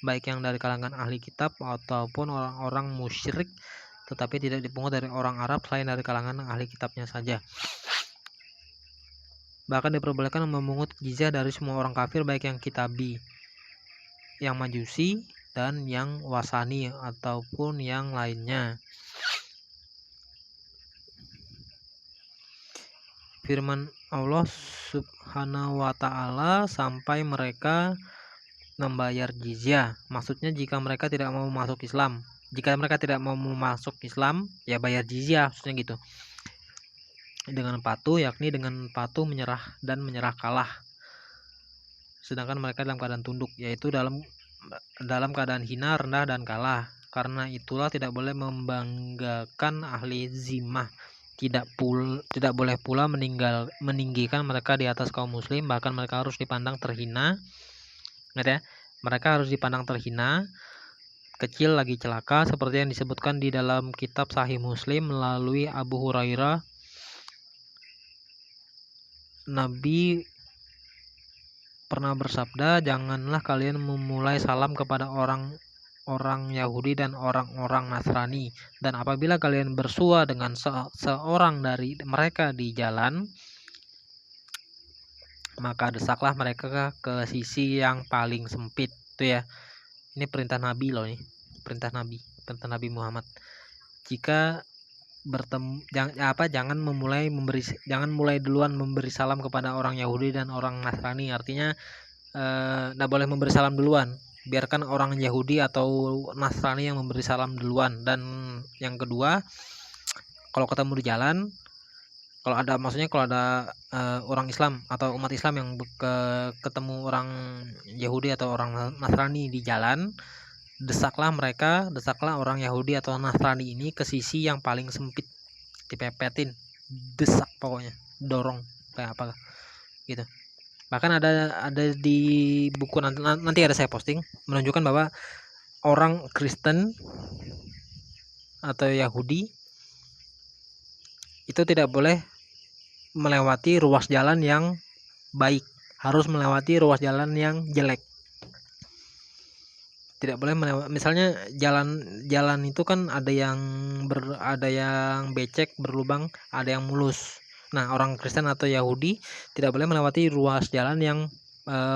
baik yang dari kalangan ahli kitab ataupun orang-orang musyrik, tetapi tidak dipungut dari orang Arab selain dari kalangan ahli kitabnya saja. Bahkan diperbolehkan memungut jizyah dari semua orang kafir, baik yang kitabi, yang Majusi, dan yang Wasani ataupun yang lainnya. firman Allah Subhanahu wa taala sampai mereka membayar jizyah. Maksudnya jika mereka tidak mau masuk Islam. Jika mereka tidak mau masuk Islam, ya bayar jizyah, maksudnya gitu. Dengan patuh, yakni dengan patuh menyerah dan menyerah kalah. Sedangkan mereka dalam keadaan tunduk, yaitu dalam keadaan hina, rendah dan kalah. Karena itulah tidak boleh membanggakan ahli zimmah. Tidak boleh pula meninggikan mereka di atas kaum muslim, bahkan mereka harus dipandang terhina. Ingat ya, mereka harus dipandang terhina, kecil lagi celaka, seperti yang disebutkan di dalam kitab Sahih Muslim melalui Abu Hurairah. Nabi pernah bersabda, janganlah kalian memulai salam kepada orang Yahudi dan orang-orang Nasrani, dan apabila kalian bersua dengan seorang dari mereka di jalan, maka desaklah mereka ke sisi yang paling sempit. Itu ya, ini perintah Nabi loh, nih perintah Nabi Muhammad. Jika bertemu, jangan mulai duluan memberi salam kepada orang Yahudi dan orang Nasrani. Artinya nggak boleh memberi salam duluan, biarkan orang Yahudi atau Nasrani yang memberi salam duluan. Dan yang kedua, kalau ketemu di jalan, kalau ada orang Islam atau umat Islam yang ketemu orang Yahudi atau orang Nasrani di jalan, desaklah orang Yahudi atau Nasrani ini ke sisi yang paling sempit, dipepetin, desak, pokoknya dorong kayak apa gitu. Bahkan ada di buku, nanti ada saya posting, menunjukkan bahwa orang Kristen atau Yahudi itu tidak boleh melewati ruas jalan yang baik, harus melewati ruas jalan yang jelek. Tidak boleh melewati, misalnya jalan itu kan ada yang becek, berlubang, ada yang mulus. Nah, orang Kristen atau Yahudi tidak boleh melewati ruas jalan yang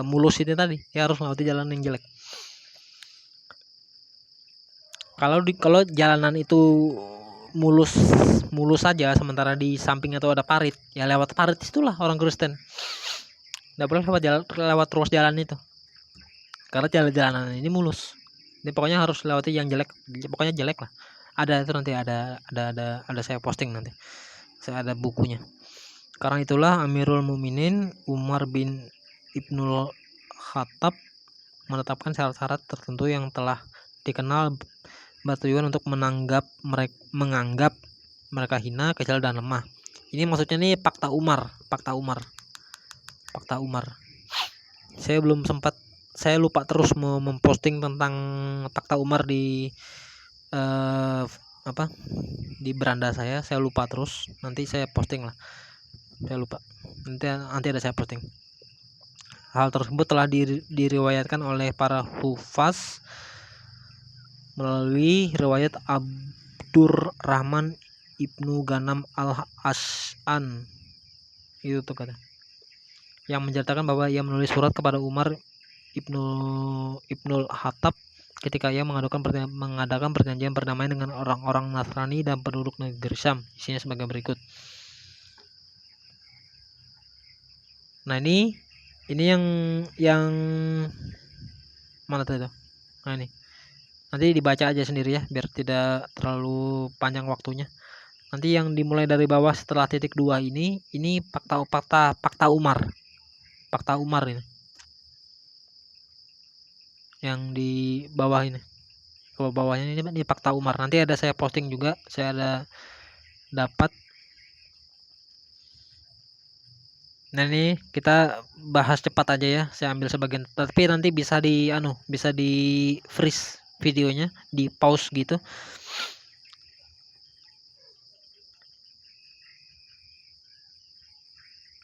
mulus itu tadi, ya harus melewati jalan yang jelek. Kalau jalanan itu mulus saja, sementara di samping itu ada parit, ya lewat parit itulah orang Kristen. Nggak boleh lewat ruas jalan itu, karena jalanan ini mulus. Ini pokoknya harus lewati yang jelek, pokoknya jelek lah. Ada itu, nanti ada saya posting, nanti saya ada bukunya. Karena itulah Amirul Mukminin Umar bin Ibnul Khattab menetapkan syarat-syarat tertentu yang telah dikenal bertujuan untuk menganggap mereka hina, kecil dan lemah. Ini maksudnya nih Fakta Umar. Saya lupa terus mau memposting tentang Fakta Umar di di beranda saya lupa terus. Nanti saya posting lah. Saya lupa. Nanti ada saya posting. Hal tersebut telah diriwayatkan oleh para hufaz melalui riwayat Abdurrahman Ibnu Ganam al-Ash'an, itu tuh kata, yang menceritakan bahwa ia menulis surat kepada Umar Ibnul Khattab ketika ia mengadakan perjanjian perdamaian dengan orang-orang Nasrani dan penduduk negeri Syam. Isinya sebagai berikut. Nah, ini yang mana tuh itu? Nah, ini nanti dibaca aja sendiri ya, biar tidak terlalu panjang waktunya. Nanti yang dimulai dari bawah setelah titik 2 ini Fakta Umar. Fakta Umar ini. Yang di bawah ini. Ke bawahnya ini Fakta Umar. Nanti ada saya posting juga, saya ada dapat. Nah, ini kita bahas cepat aja ya. Saya ambil sebagian, tapi nanti bisa di freeze videonya, di pause gitu.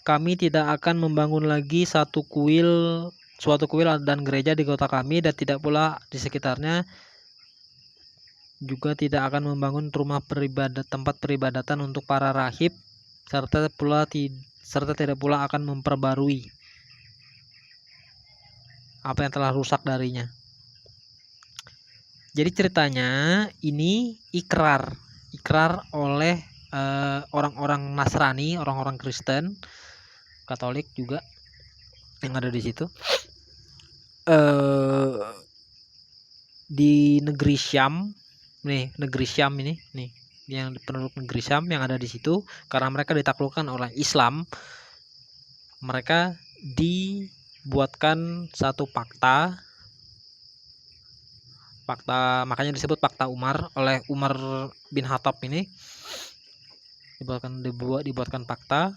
Kami tidak akan membangun lagi suatu kuil dan gereja di kota kami, dan tidak pula di sekitarnya. Juga tidak akan membangun tempat peribadatan untuk para rahib, serta tidak pula akan memperbarui apa yang telah rusak darinya. Jadi ceritanya ini ikrar oleh orang-orang Nasrani, orang-orang Kristen, Katolik juga yang ada di situ. Di negeri Syam, negeri Syam ini nih, yang penduduk negeri Syam yang ada di situ, karena mereka ditaklukkan oleh Islam, mereka dibuatkan satu fakta, makanya disebut fakta Umar oleh Umar bin Khattab ini. Dibuatkan fakta.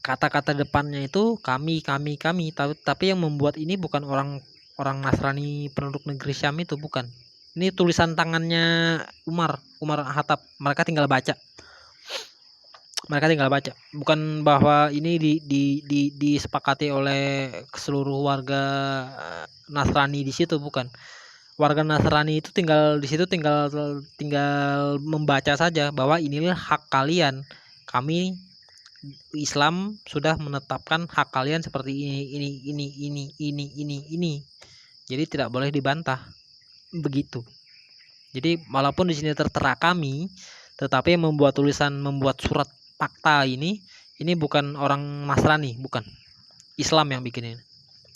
Kata-kata depannya itu kami, tapi yang membuat ini bukan orang Nasrani penduduk negeri Syam itu, bukan. Ini tulisan tangannya Umar Khattab. Mereka tinggal baca. Bukan bahwa ini disepakati oleh seluruh warga Nasrani di situ, bukan. Warga Nasrani itu tinggal di situ, tinggal membaca saja bahwa inilah hak kalian. Kami Islam sudah menetapkan hak kalian seperti ini. Jadi tidak boleh dibantah. Begitu. Jadi walaupun di sini tertera kami, tetapi yang membuat surat fakta ini bukan orang Nasrani, bukan. Islam yang bikin ini.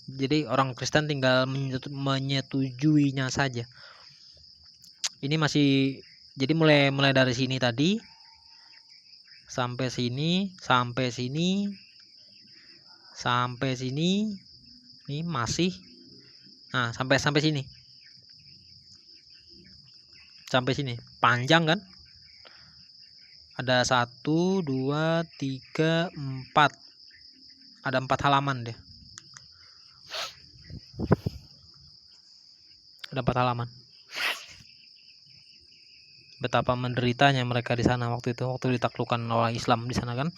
Jadi orang Kristen tinggal menyetujuinya saja. Ini masih, jadi mulai dari sini tadi sampai sini ini masih, nah sampai sini panjang kan, ada 1 2 3 4, ada 4 halaman deh, ada 4 halaman. Betapa menderitanya mereka di sana waktu ditaklukkan oleh Islam di sana kan.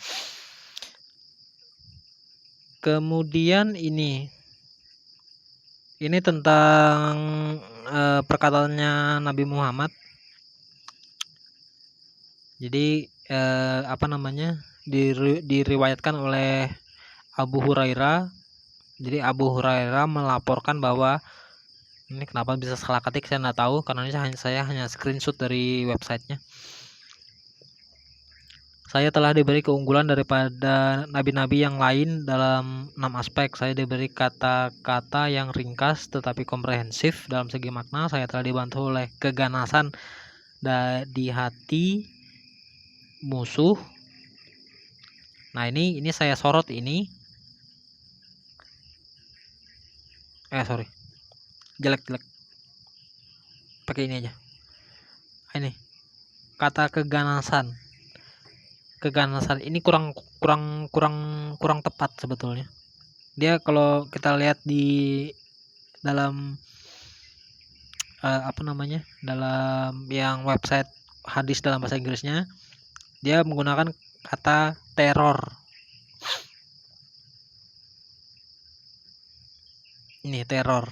Kemudian ini tentang perkataannya Nabi Muhammad. Jadi diriwayatkan oleh Abu Hurairah. Jadi Abu Hurairah melaporkan bahwa, ini kenapa bisa salah ketik saya nggak tahu, karena ini saya hanya screenshot dari websitenya. Saya telah diberi keunggulan daripada nabi-nabi yang lain dalam 6 aspek. Saya diberi kata-kata yang ringkas tetapi komprehensif dalam segi makna. Saya telah dibantu oleh keganasan di hati musuh. Nah, ini saya sorot ini. Jelek. Pakai ini aja. Ini kata keganasan ini kurang tepat sebetulnya. Dia kalau kita lihat di dalam dalam yang website hadis dalam bahasa Inggrisnya, dia menggunakan kata teror. Ini teror.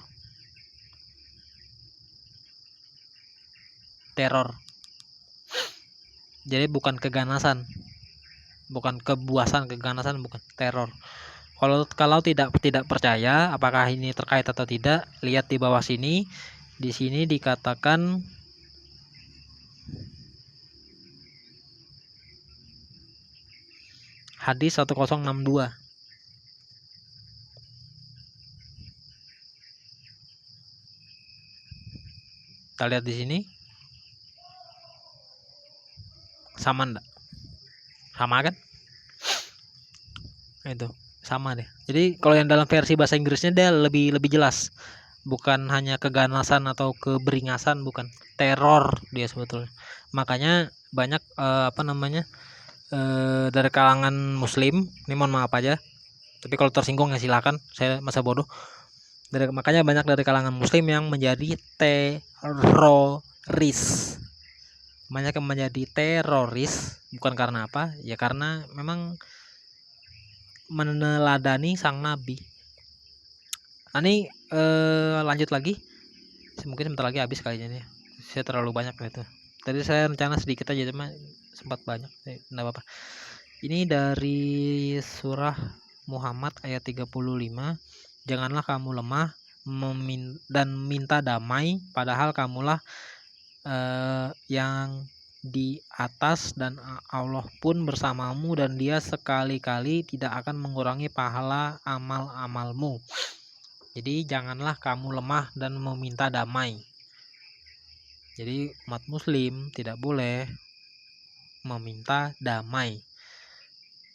Jadi bukan keganasan, bukan kebuasan, keganasan bukan, teror. Kalau tidak percaya apakah ini terkait atau tidak, lihat di bawah sini. Di sini dikatakan hadis 1062. Kita lihat di sini. Sama enggak? Sama kan? Itu sama deh. Jadi kalau yang dalam versi bahasa Inggrisnya dia lebih jelas. Bukan hanya keganasan atau keberingasan, bukan, teror dia sebetulnya. Makanya banyak dari kalangan muslim, ini mohon maaf aja, tapi kalau tersinggung ya silakan, saya masa bodoh. Makanya banyak dari kalangan muslim yang menjadi teroris. Banyak yang menjadi teroris bukan karena apa? Ya karena memang meneladani sang nabi. Ini lanjut lagi. Mungkin sebentar lagi habis kayaknya nih. Saya terlalu banyak itu. Tadi saya rencana sedikit aja, cuma sempat banyak. Enggak apa-apa. Ini dari surah Muhammad ayat 35. Janganlah kamu lemah dan minta damai, padahal kamulah yang di atas, dan Allah pun bersamamu, dan Dia sekali-kali tidak akan mengurangi pahala amal-amalmu. Jadi janganlah kamu lemah dan meminta damai. Jadi umat muslim tidak boleh meminta damai.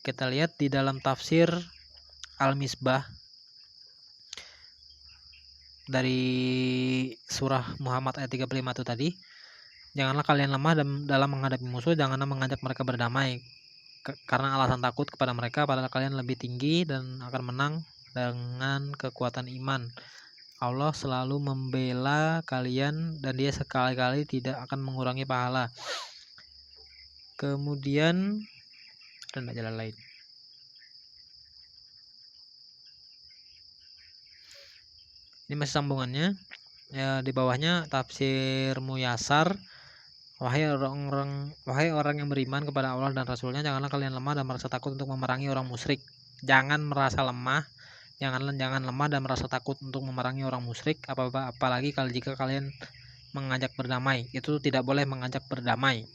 Kita lihat di dalam tafsir Al-Misbah dari surah Muhammad ayat 35 itu tadi. Janganlah kalian lemah dalam menghadapi musuh, janganlah mengajak mereka berdamai karena alasan takut kepada mereka, padahal kalian lebih tinggi dan akan menang dengan kekuatan iman. Allah selalu membela kalian dan Dia sekali-kali tidak akan mengurangi pahala. Kemudian ada jalan lain. Ini masih sambungannya. Ya, di bawahnya tafsir Muyasar. Wahai orang yang beriman kepada Allah dan Rasulnya, janganlah kalian lemah dan merasa takut untuk memerangi orang musyrik. Jangan merasa lemah, jangan lemah dan merasa takut untuk memerangi orang musyrik, apalagi kalau jika kalian mengajak berdamai. Itu tidak boleh mengajak berdamai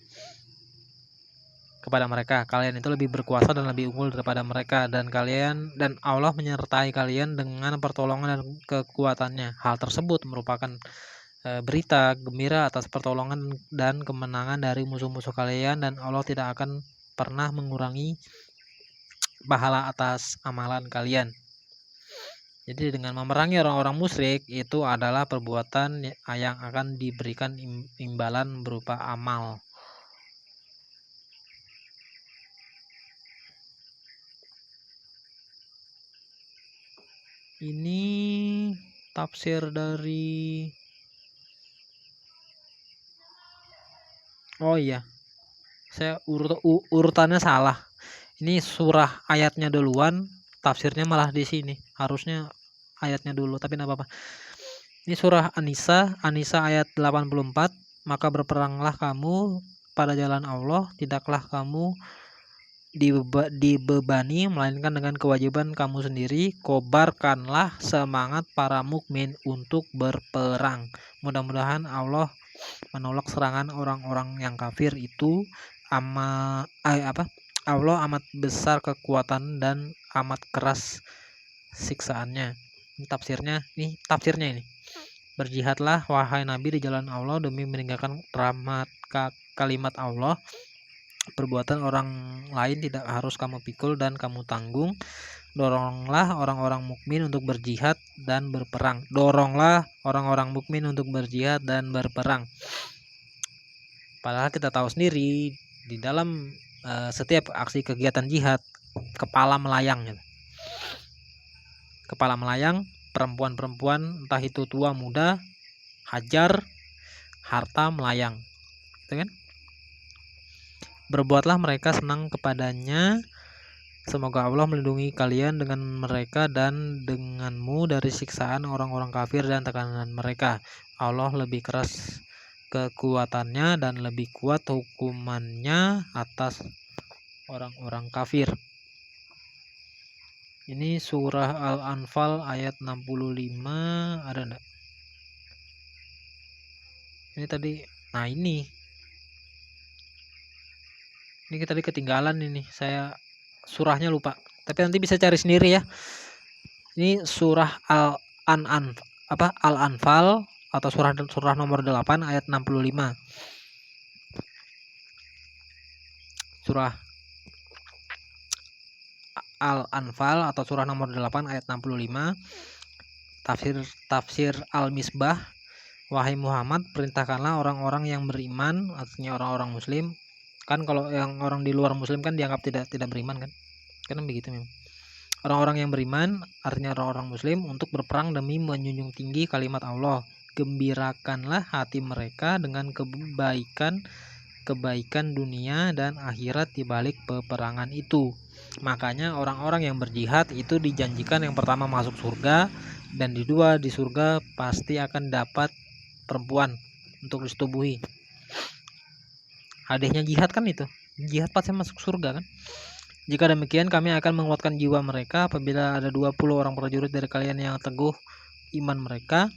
kepada mereka. Kalian itu lebih berkuasa dan lebih unggul daripada mereka, dan Allah menyertai kalian dengan pertolongan dan kekuatannya. Hal tersebut merupakan berita gembira atas pertolongan dan kemenangan dari musuh-musuh kalian, dan Allah tidak akan pernah mengurangi pahala atas amalan kalian. Jadi dengan memerangi orang-orang musyrik itu adalah perbuatan yang akan diberikan imbalan berupa amal. Ini tafsir dari saya urutannya salah. Ini surah ayatnya duluan, tafsirnya malah di sini. Harusnya ayatnya dulu, tapi enggak apa-apa. Ini surah An-Nisa ayat 84. Maka berperanglah kamu pada jalan Allah, tidaklah kamu dibebani melainkan dengan kewajiban kamu sendiri. Kobarkanlah semangat para mukmin untuk berperang. Mudah-mudahan Allah menolak serangan orang-orang yang kafir itu. Allah amat besar kekuatan dan amat keras siksaannya. Ini tafsirnya ini. Berjihadlah wahai Nabi di jalan Allah demi meninggalkan rahmat kalimat Allah. Perbuatan orang lain tidak harus kamu pikul dan kamu tanggung. Doronglah orang-orang mukmin untuk berjihad dan berperang. Doronglah orang-orang mukmin untuk berjihad dan berperang. Padahal kita tahu sendiri di dalam setiap aksi kegiatan jihad kepala melayang. Kepala melayang, perempuan-perempuan entah itu tua muda, hajar, harta melayang. Gitu kan? Berbuatlah mereka senang kepadanya. Semoga Allah melindungi kalian dengan mereka dan denganmu dari siksaan orang-orang kafir dan tekanan mereka. Allah lebih keras kekuatannya dan lebih kuat hukumannya atas orang-orang kafir. Ini surah Al-Anfal ayat 65, ada enggak? Ini tadi, ini tadi ketinggalan ini, saya surahnya lupa. Tapi nanti bisa cari sendiri ya. Ini surah Al-Anfal atau surah nomor 8 ayat 65. Surah Al-Anfal atau surah nomor 8 ayat 65. Tafsir Al-Misbah. Wahai Muhammad, perintahkanlah orang-orang yang beriman, artinya orang-orang muslim. Kan kalau yang orang di luar muslim kan dianggap tidak beriman kan? Kan begitu memang. Orang-orang yang beriman, artinya orang-orang muslim, untuk berperang demi menjunjung tinggi kalimat Allah. Gembirakanlah hati mereka dengan kebaikan dunia dan akhirat di balik peperangan itu. Makanya orang-orang yang berjihad itu dijanjikan yang pertama masuk surga, dan di surga pasti akan dapat perempuan untuk disetubuhi. Hadiahnya jihad kan itu. Jihad pasti masuk surga kan. Jika demikian kami akan menguatkan jiwa mereka apabila ada 20 orang prajurit dari kalian yang teguh iman mereka,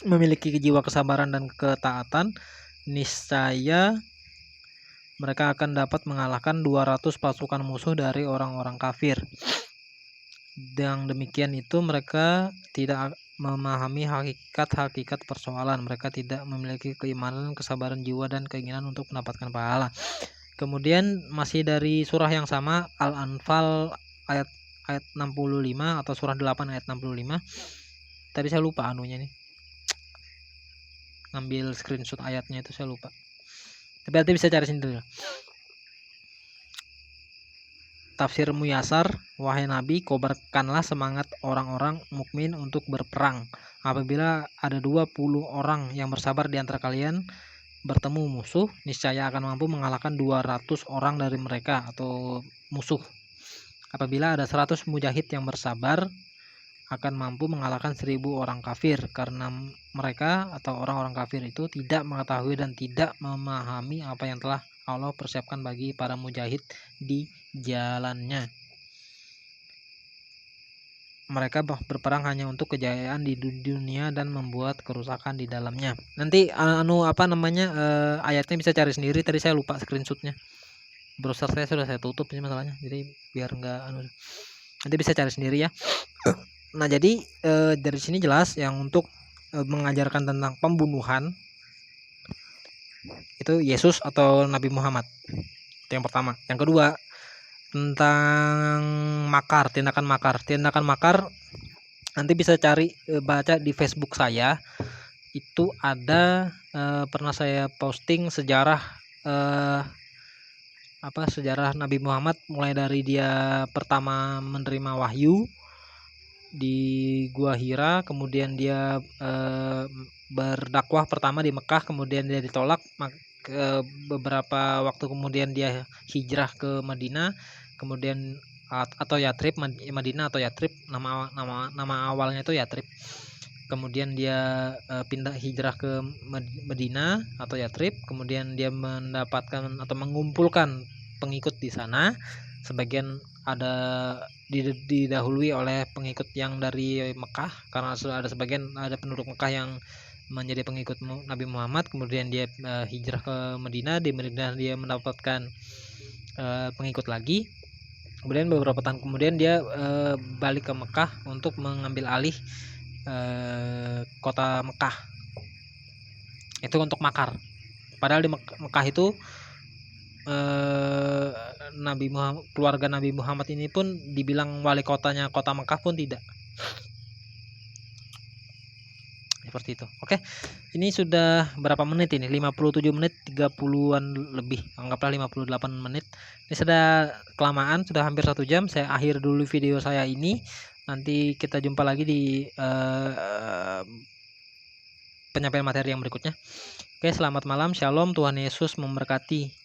memiliki jiwa kesabaran dan ketaatan, niscaya mereka akan dapat mengalahkan 200 pasukan musuh dari orang-orang kafir. Dengan demikian itu mereka tidak memahami hakikat-hakikat persoalan. Mereka tidak memiliki keimanan, kesabaran jiwa, dan keinginan untuk mendapatkan pahala. Kemudian masih dari surah yang sama, Al-Anfal ayat 65 atau surah 8 ayat 65. Tadi saya lupa anunya nih. Ngambil screenshot ayatnya itu saya lupa. Tapi nanti bisa cari sendiri. Tafsir Muyasar, wahai Nabi, kobarkanlah semangat orang-orang mukmin untuk berperang. Apabila ada 20 orang yang bersabar di antara kalian bertemu musuh, niscaya akan mampu mengalahkan 200 orang dari mereka atau musuh. Apabila ada 100 mujahid yang bersabar, akan mampu mengalahkan 1000 orang kafir, karena mereka atau orang-orang kafir itu tidak mengetahui dan tidak memahami apa yang telah Allah persiapkan bagi para mujahid di jalannya. Mereka berperang hanya untuk kejayaan di dunia dan membuat kerusakan di dalamnya. Nanti ayatnya bisa cari sendiri. Tadi saya lupa screenshotnya. Browser saya sudah saya tutup ini masalahnya. Jadi biar nanti bisa cari sendiri ya. Nah, jadi dari sini jelas yang untuk mengajarkan tentang pembunuhan itu Yesus atau Nabi Muhammad. Itu yang pertama. Yang kedua, tentang tindakan makar. Nanti bisa cari baca di Facebook saya. Itu ada pernah saya posting sejarah sejarah Nabi Muhammad, mulai dari dia pertama menerima wahyu di Gua Hira, kemudian dia berdakwah pertama di Mekah, kemudian dia ditolak, beberapa waktu kemudian dia hijrah ke Madinah, kemudian atau Yatrib, Madinah atau Yatrib, nama awalnya itu Yatrib. Kemudian dia pindah hijrah ke Madinah atau Yatrib, kemudian dia mendapatkan atau mengumpulkan pengikut di sana. Sebagian ada didahului oleh pengikut yang dari Mekah, karena sudah ada penduduk Mekah yang menjadi pengikut Nabi Muhammad. Kemudian dia hijrah ke Madinah. Di Madinah dia mendapatkan pengikut lagi. Kemudian beberapa tahun kemudian dia balik ke Mekah untuk mengambil alih kota Mekah. Itu untuk makar. Padahal di Mekah itu keluarga Nabi Muhammad ini pun dibilang wali kotanya kota Mekah pun tidak. Seperti itu. Oke. Ini sudah berapa menit ini? 57 menit 30-an lebih. Anggaplah 58 menit. Ini sudah kelamaan, sudah hampir 1 jam. Saya akhir dulu video saya ini. Nanti kita jumpa lagi di penyampaian materi yang berikutnya. Oke, selamat malam. Shalom. Tuhan Yesus memberkati.